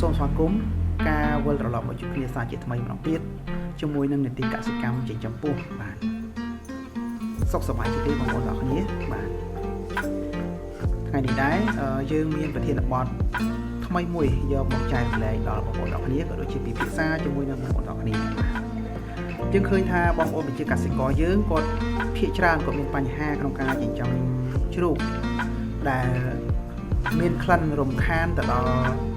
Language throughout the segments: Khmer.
សូមស្វាគមន៍ការវិលត្រឡប់មកជួបគ្នាសាជាថ្មីម្ដងទៀតជាមួយនឹងនីតិកសិកម្មចិញ្ចឹមពោះបាទសុខសប្បាយទេបងប្អូនទាំងអស់គ្នាបាទថ្ងៃនេះដែរយើងមានប្រធានបទថ្មីមួយយកមកចែករំលែកដល់បងប្អូនទាំងអស់គ្នាក៏ដូចជាពិភាក្សាជាមួយនឹងបងប្អូនទាំងអស់គ្នាយើងឃើញថាបងប្អូនប្រជាកសិករយើងគាត់ភាគច្រើនក៏មានបញ្ហាក្នុងការចិញ្ចឹមជ្រូកដែលមានក្លិនរំខានទៅដល់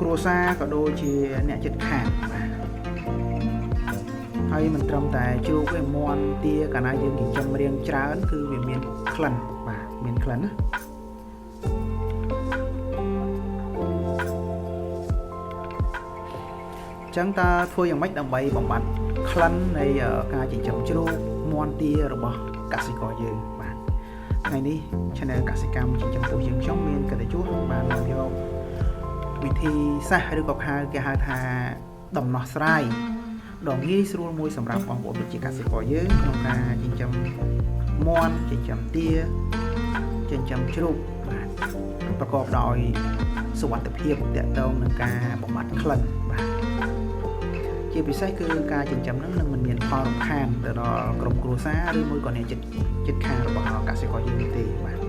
គ្រួសារក៏ដូចជាអ្នកជិតខាងបាទហើយមិនត្រឹមតែជ្រូកទេមាន់ទាកាលណាយើងចិញ្ចឹមរៀងច្រើនគឺវាមានក្លិនបាទមានក្លិនណាចឹងតើធ្វើយ៉ាងម៉េចដើម្បីបំបត្តិក្លិននៃការចិញ្ចឹមជ្រូកមាន់ទារបស់កសិករយើងបាទថ្ងៃនេះ Channel កសិកម្មចិញ្ចឹមពោះយើងខ្ញុំមានកិត្តិយសបានយកវិធីសាស្ត្រឬក៏គេហៅថាដំណោះស្រាយដ៏ងាយស្រួលមួយសម្រាប់បងប្អូនប្រជាកសិករយើងក្នុងការចិញ្ចឹមមាន់ចិញ្ចឹមទាចិញ្ចឹមជ្រូកបាទប្រកបដោយសុវត្ថិភាពទាក់ទងនឹងការបំបត្តិក្លិនបាទជាពិសេសគឺការចិញ្ចឹមនឹងមិនមានផលរំខានទៅដល់ក្រុមគ្រួសារឬមួយក៏អ្នកជិតខាងរបស់កសិករយើងទេបាទ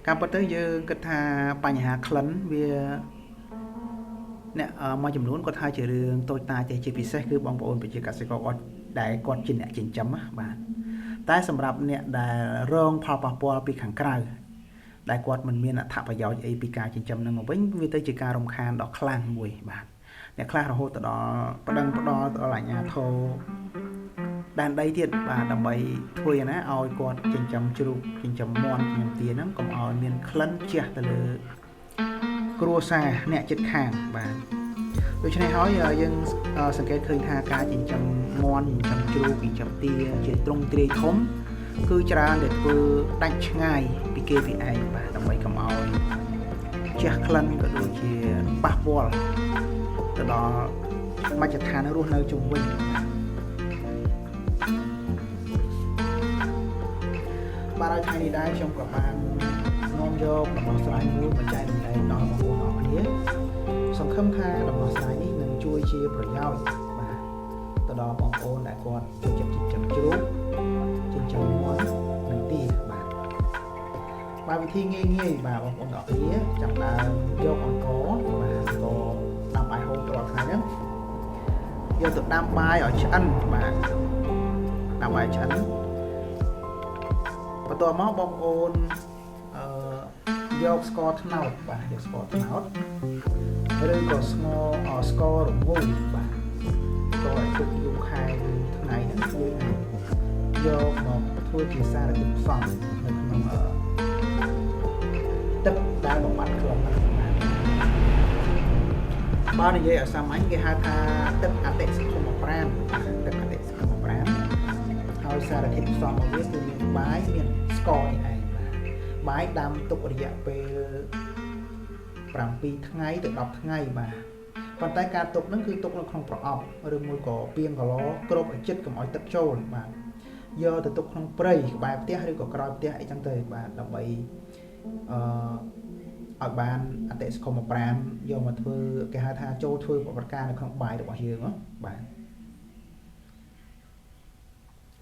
ការពិតទៅយើងគិតថាបញ្ហាក្លិនវាអ្នកមួយចំនួនគាត់ថាជារឿងតូចតាចទេជាពិសេសគឺបងប្អូនប្រជាកសិករគាត់ដែលគាត់ជាអ្នកចិញ្ចឹមបាទតែសម្រាប់អ្នកដែលរងផលប៉ះពាល់ពីខាងក្រៅដែលគាត់មិនមានអត្ថប្រយោជន៍អីពីការចិញ្ចឹមនឹងមកវិញវាទៅជាការរំខានដ៏ខ្លាំងមួយបាទអ្នកខ្លះរហូតទៅដល់ប្តឹងផ្ដាល់ទៅដល់អាជ្ញាធរដែនដីទៀតបាទដើម្បីធ្វើយ៉ាងណាឲ្យគាត់ចិញ្ចឹមជ្រូកចិញ្ចឹមមាន់ចិញ្ចឹមទាហ្នឹងកុំឲ្យមានក្លិនជះទៅលើគ្រួសារអ្នកជិតខាងបាទដូច្នេះហើយយើងសង្កេតឃើញថាការចិញ្ចឹមមាន់ចិញ្ចឹមជ្រូកចិញ្ចឹមទាជាទ្រង់ទ្រាយធំគឺច្រើនតែធ្វើដាច់ឆ្ងាយពីគេពីឯងបាទដើម្បីកុំឲ្យជះក្លិនក៏ដូចជាប៉ះពាល់ទៅដល់មជ្ឈដ្ឋានរស់នៅជុំវិញបាទហើយថ្ងៃនេះដែរខ្ញុំក៏បាននាំយកដំណោះស្រាយមួយមកចែករំលែកដល់បងប្អូនអរគ្នាសង្ឃឹមថាដំណោះស្រាយនេះនឹងជួយជាប្រយោជន៍បាទទៅដល់បងប្អូនដែលគាត់ចូលចិត្តចិញ្ចឹមជ្រូកចិញ្ចឹមមាន់និងទាបាទវិធីងាយបាទបងប្អូនអរគ្នាចាប់ដើមយកអង្ករបាទអង្ករដាំបាយហូបរាល់ថ្ងៃហ្នឹងយកទៅដាំបាយឲ្យឆ្អិនបាទដាំបាយឆ្អិនបន្ទាប់មកបងប្អូនយកស្ករត្នោតបាទយកស្ករត្នោតឬក៏ស្កររងូតបាទស្ករឲ្យទុកយូរខែថ្ងៃហ្នឹងយើងយកមកធ្វើជាសារធាតុផ្សំនៅក្នុងទឹកដែលបំបត្តិក្លិនបាទនិយាយឲ្យសាមញ្ញគេហៅថាទឹកអតិសកម្មប្រាណទឹកអតិសកម្មប្រាណហើយសារធាតុផ្សំរបស់វាគឺមានបាយមានស្ករនេះឯងបាយដាំទុករយៈពេល7ថ្ងៃទៅ10ថ្ងៃបាទប៉ុន្តែការទុកហ្នឹងគឺទុកនៅក្នុងប្រអប់ឬមួយក៏ពាងកឡគ្របឲ្យជិតកុំឲ្យទឹកចូលបាទយកទៅទុកក្នុងព្រៃក្បែរផ្ទះឬក៏ក្រោយផ្ទះអីចឹងទៅបាទដើម្បីឲ្យបានអតិសកម្មប្រាណយកមកធ្វើគេហៅថាចូលធ្វើប្រវត្តិការនៅក្នុងបាយរបស់យើងបាទ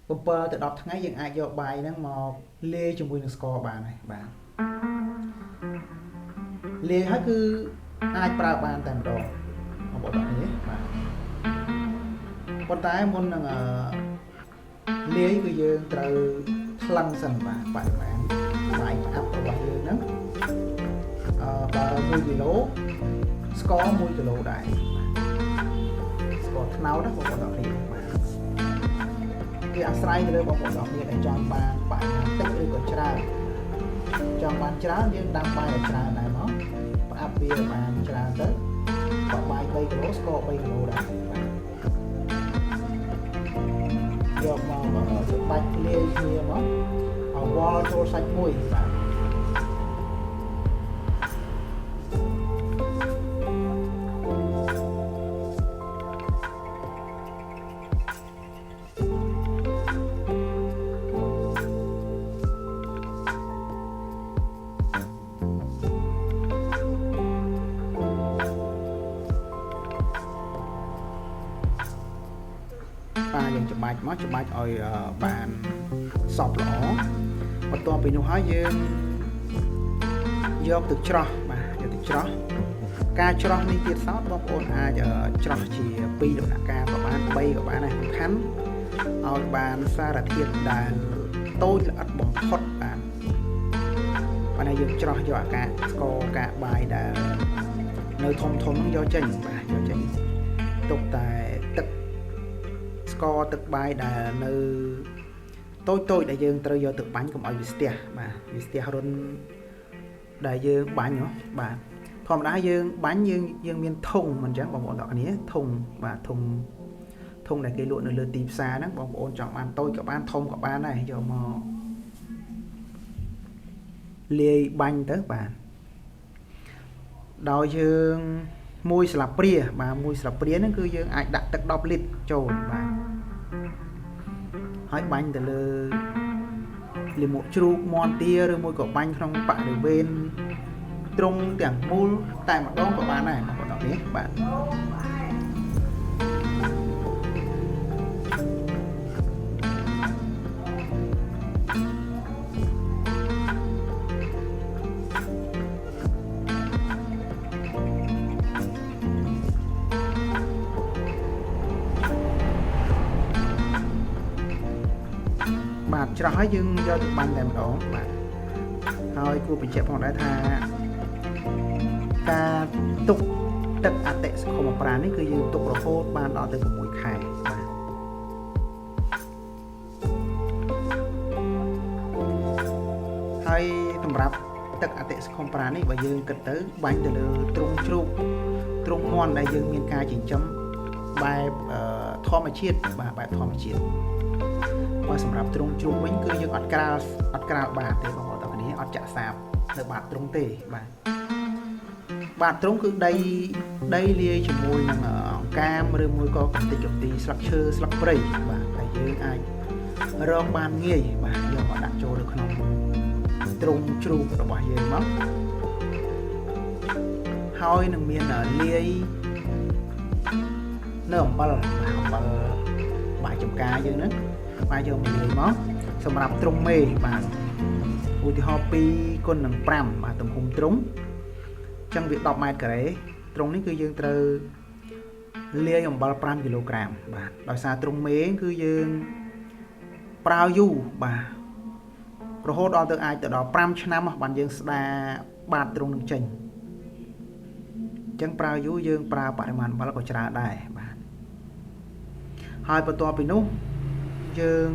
7ទៅ10ថ្ងៃយើងអាចយកបាយហ្នឹងមកលាយជាមួយនឹងស្ករបានហើយបាទលាយហើយគឺអាចប្រើបានតែម្ដងបងប្អូននេះបាទប៉ុន្តែមុននឹងលាយគឺយើងត្រូវថ្លឹងសិនបាទបរិមាណបាយផ្អាប់របស់យើងហ្នឹងបើ1គីឡូស្ករ1គីឡូដែរស្ករត្នោតណាបងប្អូននេះបាទវាអាស្រ័យទៅលើបងប្អូនទាំងគ្នាដែលចង់បានបាយតិចឬក៏ច្រើនចង់បានច្រើនយើងដាំបាយឲ្យច្រើនដែរមកផ្អាប់វាបានច្រើនទៅបើបាយ3គីឡូស្ករ3គីឡូដែរបាទយកមកបាច់លាយគ្នាមកឲ្យវល់ចូលសាច់មួយបាទ មកច្បាច់ឲ្យបានសពល្អបន្ទាប់ពីនោះហើយយើងយកទឹកច្រោះបាទយកទឹកច្រោះការច្រោះនេះទៀតសោតបងប្អូនអាចច្រោះជា2ដំណាក់កាលក៏បាន3ក៏បានដែរសំខាន់ឲ្យបានសារធាតុដែលតូចល្អិតបំផុតបាទបានហើយយើងច្រោះយកអាការស្ករកាបាយដែលនៅធំហ្នឹងយកចេញបាទយកចេញទុកតែទឹកស្ករទឹកបាយដែលនៅតូចដែលយើងត្រូវយកទៅបាញ់កុំឲ្យវាស្ទះបាទវាស្ទះរុនដែលយើងបាញ់បាទធម្មតាយើងបាញ់យើងមានធុងមិនអញ្ចឹងបងប្អូនទាំងគ្នាធុងបាទធុងដែលគេលក់នៅលើទីផ្សារហ្នឹងបងប្អូនចង់បានតូចក៏បានធំក៏បានដែរយកមកលាយបាញ់ទៅបាទដោយយើង1ស្លាបព្រាបាទ1ស្លាបព្រាហ្នឹងគឺយើងអាចដាក់ទឹក10លីត្រចូលបាទហើយបាញ់ទៅលើលាមកជ្រូកមាន់ទាឬមួយក៏បាញ់ក្នុងបរិវេណទ្រុងទាំងមូលតែម្ដងក៏បានដែរបងប្អូននេះបាទបាទច្រោះហើយយើងយកទៅបាញ់តែម្ដងបាទហើយគួរបញ្ជាក់ផងដែរថាការទុកទឹកអតិសង្គមប្រាណនេះគឺយើងទុករហូតបានដល់ទៅ6ខែបាទហើយសម្រាប់ទឹកអតិសង្គមប្រាណនេះបើយើងគិតទៅបាញ់ទៅលើទ្រុងជ្រូកទ្រុងមាន់ដែលយើងមានការចិញ្ចឹមបែបធម្មជាតិបាទបែបធម្មជាតិបើសម្រាប់ទ្រុងជ្រូកវិញគឺយើងអត់ក្រាលបាតទេបងប្អូនទាំងគ្នាអត់ចាក់សាបនៅបាតទ្រុងទេបាទទ្រុងគឺដីលាយជាមួយនឹងអង្កាមឬមួយក៏កំទេចកំទីស្លឹកឈើស្លឹកព្រៃបាទដែលយើងអាចរកបានងាយបាទយកមកដាក់ចូលនៅក្នុងទ្រុងជ្រូករបស់យើងមកហើយនឹងមានលាយនៅអំបិលបាយចំការយើងហ្នឹងបាទយកមកលាយមកសម្រាប់ទ្រុងមេបាទឧទាហរណ៍2x5បាទទំហំទ្រុងចឹងវា10ម៉ែត្រការ៉េទ្រុងនេះគឺយើងត្រូវលាយអំបិល5គីឡូក្រាមបាទដោយសារទ្រុងមេគឺយើងប្រើយូរបាទរហូតដល់ទៅអាចទៅដល់5ឆ្នាំបានយើងស្ដារបាតទ្រុងនឹងចេញចឹងប្រើយូរយើងប្រើបរិមាណអំបិលក៏ច្រើនដែរបាទហើយបន្ទាប់ពីនោះយើង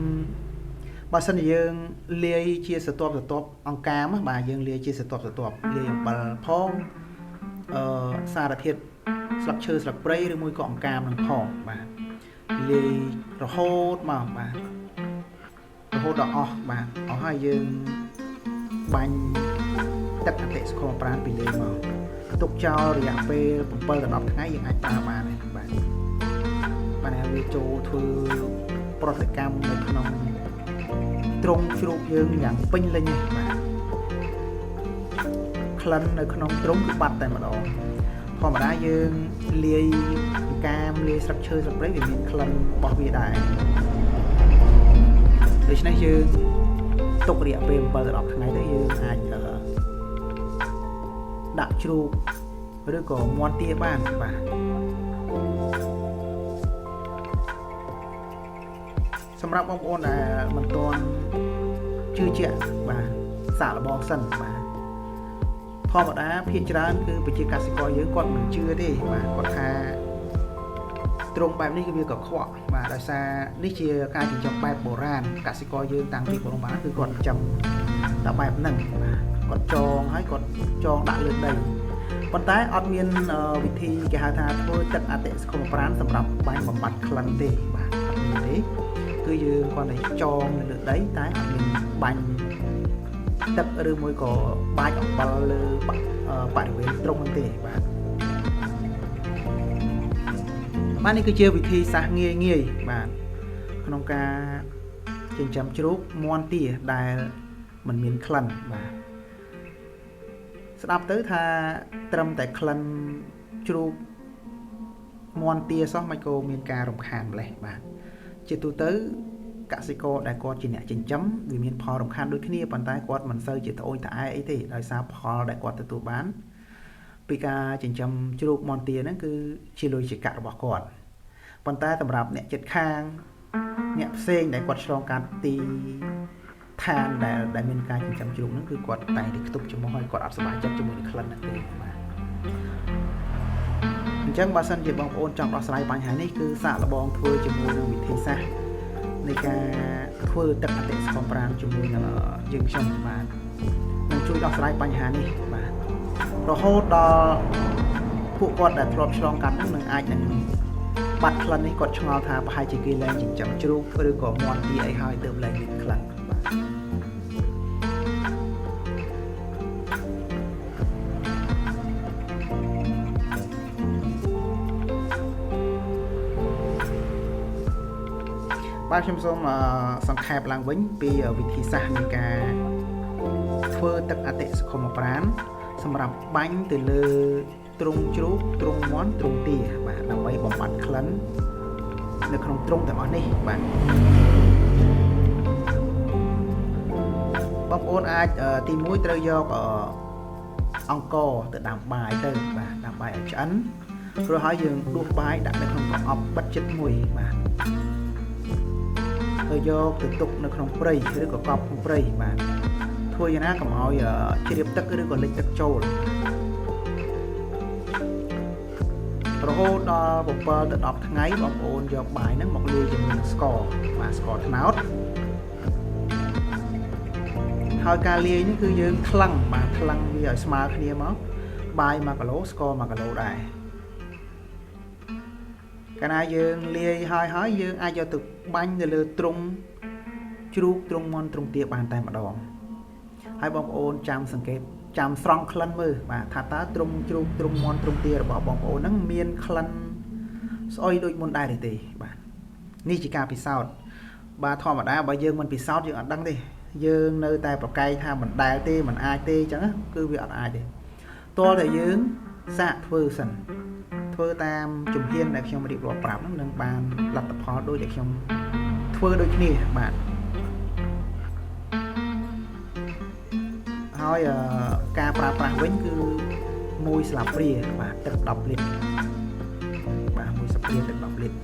បើសិនជាយើងលាយជាស្រទាប់អង្កាមបាទយើងលាយជាស្រទាប់លាយអំបិលផងសារធាតុស្លឹកឈើស្លឹកព្រៃឬមួយក៏អង្កាមនឹងផងបាទលាយរហូតមកបាទរហូតដល់អស់បាទអស់ហើយយើងបាញ់ទឹកអតិសង្គមប្រាណពីលើមកទុកចោលរយៈពេល7ដល់10ថ្ងៃយើងអាចប្រើបានហើយបាទហើយវាចូលធ្វើប្រតិកម្មនៅក្នុងទ្រុងជ្រូកយើងយ៉ាងពេញលេញហ្នឹងបាទក្លិននៅក្នុងទ្រុងគឺបាត់តែម្ដងធម្មតាយើងលាយកាមលាយស្លឹកឈើស្លឹកព្រៃវាមានក្លិនរបស់វាដែរដូច្នេះយើងទុករយៈពេល7ដល់10ថ្ងៃទៅយើងអាចដាក់ជ្រូកឬក៏មាន់ទាបានបាទសម្រាប់បងប្អូនដែលមិនទាន់ជឿជាក់បាទសាកល្បងសិនបាទធម្មតាភាគច្រើនគឺប្រជាកសិករយើងគាត់មិនជឿទេបាទគាត់ថាទ្រុងបែបនេះគឺវាកខ្វក់បាទដោយសារនេះជាការចិញ្ចឹមបែបបុរាណកសិករយើងតាំងពីបុរាណគឺគាត់ចិញ្ចឹមតែបែបហ្នឹងបាទគាត់ចងហើយគាត់ចងដាក់លើដីប៉ុន្តែអត់មានវិធីគេហៅថាធ្វើទឹកអតិសង្គមប្រាណសម្រាប់បាញ់បំបត្តិក្លិនទេបាទអត់មានទេគឺយើងគាត់តែចងនៅលើដីតែអត់មានបាញ់ទឹកឬមួយក៏បាច់អំបិលលើបរិវេណទ្រុងហ្នឹងទេបាទនេះគឺជាវិធីសាស្ត្រងាយបាទក្នុងការចិញ្ចឹមជ្រូកមាន់ទាដែលមិនមានក្លិនបាទស្ដាប់ទៅថាត្រឹមតែក្លិនជ្រូកមាន់ទាសោះមិនក៏មានការរំខានម្លេះបាទ ជាទូទៅកសិករដែលគាត់ជាអ្នកចិញ្ចឹមវាមានផលរំខានដូចគ្នាប៉ុន្តែគាត់មិនសូវជាត្អូញត្អែអីទេដោយសារផលដែលគាត់ទទួលបានពីការចិញ្ចឹមជ្រូកមាន់ទាហ្នឹងគឺជាលុយជាកាក់របស់គាត់ប៉ុន្តែសម្រាប់អ្នកចិត្តខាងអ្នកផ្សេងដែលគាត់ឆ្លងកាត់ទីឋានដែលមានការចិញ្ចឹមជ្រូកហ្នឹងគឺគាត់តែងតែខ្ទប់ចំហហើយគាត់អត់សប្បាយចិត្តជាមួយនឹងក្លិនហ្នឹងទេបាទអញ្ចឹងបើសិនជាបងប្អូនចង់ដោះស្រាយបញ្ហានេះគឺសាកល្បងធ្វើជាមួយនឹងវិធីសាស្ត្រនៃការធ្វើទឹកអតិសកលប្រាំជាមួយនឹងយើងខ្ញុំបាទនឹងជួយដោះស្រាយបញ្ហានេះបាទរហូតដល់ពួកគាត់ដែលធ្លាប់ឆ្លងកាត់នឹងអាចនឹងបាត់ក្លិននេះគាត់ឆ្ងល់ថាប្រហែលជាគេលែងចិញ្ចឹមជ្រូកឬក៏មាន់ទាអីហើយទើបលែងមានក្លិនបាទខ្ញុំសូមសង្ខេបឡើងវិញពីវិធីសាស្ត្រនៃការធ្វើទឹកអតិសកលប្រាណសម្រាប់បាញ់ទៅលើទ្រុងជ្រូកទ្រុងមាន់ទ្រុងទាបាទដើម្បីបំបត្តិក្លិននៅក្នុងទ្រុងទាំងអស់នេះបាទបងប្អូនអាចទី1ត្រូវយកអង្ករទៅដាំបាយទៅបាទដាំបាយឲ្យឆ្អិនរួចហើយយើងដួសបាយដាក់នៅក្នុងប្រអប់បិទជិតមួយបាទហើយយកទៅទុកនៅក្នុងព្រៃឬក៏កប់ក្នុងព្រៃបាទធ្វើយ៉ាងណាកុំឲ្យជ្រាបទឹកឬក៏លិចទឹកចូលរហូតដល់7ទៅ10ថ្ងៃបងប្អូនយកបាយហ្នឹងមកលាយជាមួយនឹងស្ករបាទស្ករត្នោតហើយការលាយនេះគឺយើងថ្លឹងបាទថ្លឹងវាឲ្យស្មើគ្នាមកបាយ1គីឡូស្ករ1គីឡូដែរកាលណាយើងលាយហើយយើងអាចយកទៅបាញ់ទៅលើទ្រុងជ្រូកទ្រុងមាន់ទ្រុងទាបានតែម្ដងហើយបងប្អូនចាំសង្កេតចាំស្រង់ក្លិនមើលបាទថាតើទ្រុងជ្រូកទ្រុងមាន់ទ្រុងទារបស់បងប្អូនហ្នឹងមានក្លិនស្អុយដូចមុនដែរឬទេបាទនេះជាការពិសោធន៍បាទធម្មតាបើយើងមិនពិសោធន៍យើងអត់ដឹងទេយើងនៅតែប្រកែកថាមិនដែលទេមិនអាចទេអញ្ចឹងគឺវាអត់អាចទេតើតែយើងសាកធ្វើសិនធ្វើតាមជំហានដែលខ្ញុំរៀបរាប់ប្រាប់ហ្នឹងនឹងបានលទ្ធផលដូចដែលខ្ញុំធ្វើដូចគ្នាបាទហើយការប្រើប្រាស់វិញគឺ1ស្លាបព្រាបាទទឹក10លីត្របាទ1ស្លាបព្រាទឹក10លីត្រ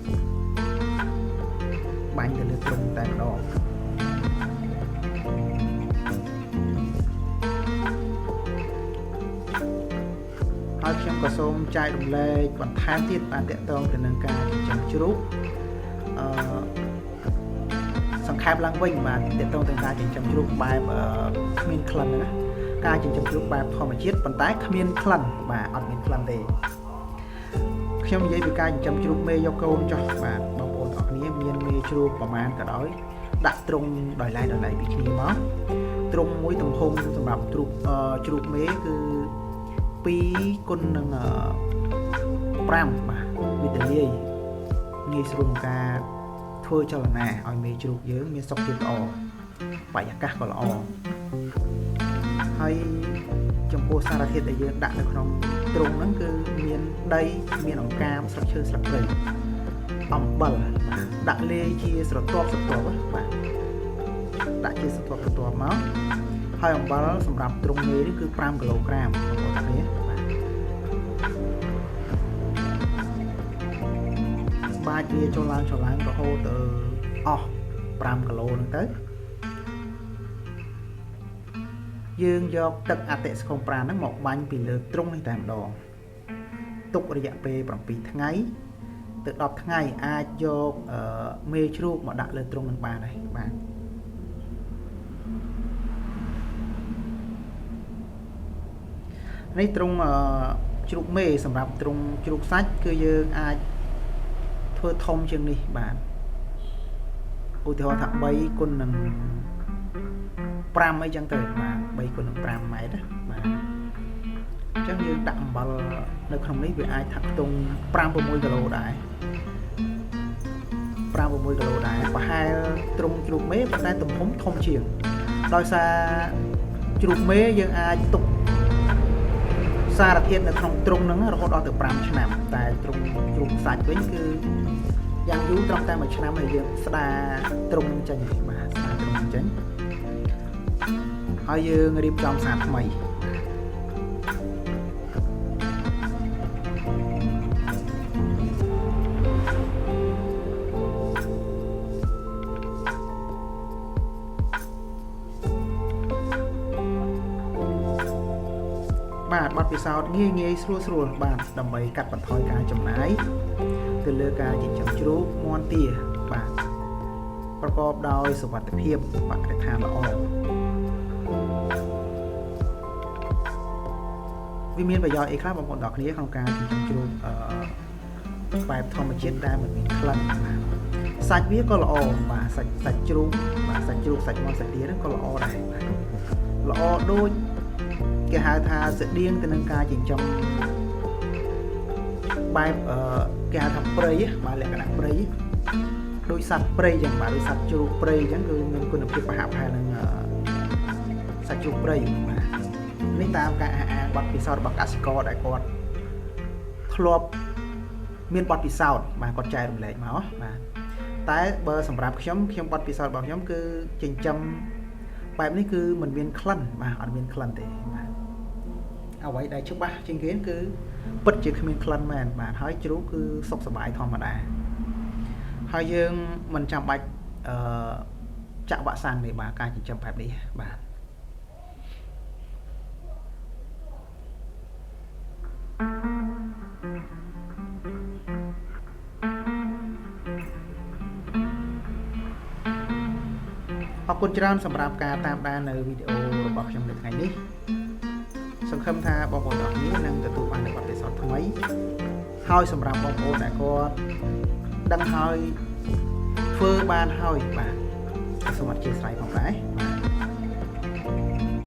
បាញ់ទៅលើទ្រុងតែម្ដងហើយខ្ញុំក៏សូមចែករំលែកបន្ថែមទៀតបាទតកតងទៅនឹងការចិញ្ចឹមជ្រូកសង្ខេបឡើងវិញបាទតកតងទៅនឹងការចិញ្ចឹមជ្រូកបែបគ្មានក្លិនណាការចិញ្ចឹមជ្រូកបែបធម្មជាតិប៉ុន្តែគ្មានក្លិនបាទអត់មានក្លិនទេខ្ញុំនិយាយពីការចិញ្ចឹមជ្រូកមេយកកូនចុះបាទបងប្អូនទាំងអស់គ្នាមានមេជ្រូកប្រមាណក៏ដោយដាក់ទ្រុងដោយឡែកពីគ្នាមកទ្រុងមួយទំហំសម្រាប់ជ្រូកមេគឺ2គុណនឹង5បាទវាទលាយងាយស្រួលក្នុងការធ្វើចលនាឲ្យមេជ្រូកយើងមានសុខភាពល្អបរិយាកាសក៏ល្អហើយចំពោះសារធាតុដែលយើងដាក់នៅក្នុងទ្រុងហ្នឹងគឺមានដីមានអង្កាមស្លឹកឈើស្លឹកគ្រៃអំបិលដាក់លាយជាស្រទាប់បាទដាក់ជាស្រទាប់មកហើយអំបិលសម្រាប់ទ្រុងមេនេះគឺ5គីឡូក្រាមបងប្អូនគ្នាបាទវាចូលឡើងរហូតទៅអស់5គីឡូហ្នឹងទៅយើងយកទឹកអតិសកលប្រាណហ្នឹងមកបាញ់ពីលើទ្រុងនេះតែម្ដងទុករយៈពេល7ថ្ងៃទៅ10ថ្ងៃអាចយកមេជ្រូកមកដាក់លើទ្រុងនឹងបានហើយបាទនេះទ្រុងជ្រូកមេសម្រាប់ទ្រុងជ្រូកសាច់គឺយើងអាចធ្វើធំជាងនេះបាទឧទាហរណ៍ថា3គុណនឹង5អីចឹងទៅបាទ3គុណនឹង5ម៉ែត្របាទអញ្ចឹងយើងដាក់អំបិលនៅក្នុងនេះវាអាចថាខ្ទង់5-6គីឡូដែរ5-6គីឡូដែរប្រហែលទ្រុងជ្រូកមេប៉ុន្តែទំហំធំជាងដោយសារជ្រូកមេយើងអាចទុកសារធាតុនៅក្នុងទ្រុងហ្នឹងរហូតដល់ទៅ5ឆ្នាំតែទ្រុងជ្រូកសាច់វិញគឺ យ៉ាងយូរត្រឹមតែមួយឆ្នាំហើយយើងស្ដារត្រង់ចេញបាទស្ដារត្រង់ចេញហើយយើងរៀបចំសារថ្មីបាទបទពិសោធន៍ងាយស្រួលបាទដើម្បីកាត់បន្ថយការចំណាយទៅលើការចិញ្ចឹមជ្រូកមាន់ទាបាទប្រកបដោយសុវត្ថិភាពបរិស្ថានល្អវាមានប្រយោជន៍អីខ្លះបងប្អូនទាំងគ្នាក្នុងការចិញ្ចឹមជ្រូកបែបធម្មជាតិដែលមិនមានក្លិនសាច់វាក៏ល្អបាទសាច់ជ្រូកបាទសាច់ជ្រូកសាច់មាន់សាច់ទាហ្នឹងក៏ល្អដែរបាទល្អដូចគេហៅថាស្តៀងទៅនឹងការចិញ្ចឹមបែបគេហៅថាព្រៃបាទលក្ខណៈព្រៃដូចសត្វព្រៃចឹងបាទដូចសត្វជ្រូកព្រៃចឹងគឺមានគុណភាពប្រហាក់ប្រហែលនឹងសត្វជ្រូកព្រៃបាទនេះតាមការអះអាងបទពិសោធន៍របស់កសិករដែលគាត់ធ្លាប់មានបទពិសោធន៍បាទគាត់ចែករំលែកមកបាទតែបើសម្រាប់ខ្ញុំបទពិសោធន៍របស់ខ្ញុំគឺចិញ្ចឹមបែបនេះគឺมันមានក្លិនបាទអត់មានក្លិនទេបាទអ្វីដែលច្បាស់ជាងគេគឺពិតជាគ្មានក្លិនមែនបាទហើយជ្រូកគឺសុខសប្បាយធម្មតាហើយយើងមិនចាំបាច់ចាក់វ៉ាក់សាំងទេបាទការចិញ្ចឹមបែបនេះបាទអរគុណច្រើនសម្រាប់ការតាមដាននៅវីដេអូរបស់ខ្ញុំនៅថ្ងៃនេះសង្ឃឹមថាបងប្អូនទាំងអស់គ្នានឹងទទួលបាននូវបទពិសោធន៍ថ្មីហើយសម្រាប់បងប្អូនដែលគាត់ដឹងហើយធ្វើបានហើយបាទសូមអធិស្ឋានផងដែរបាទ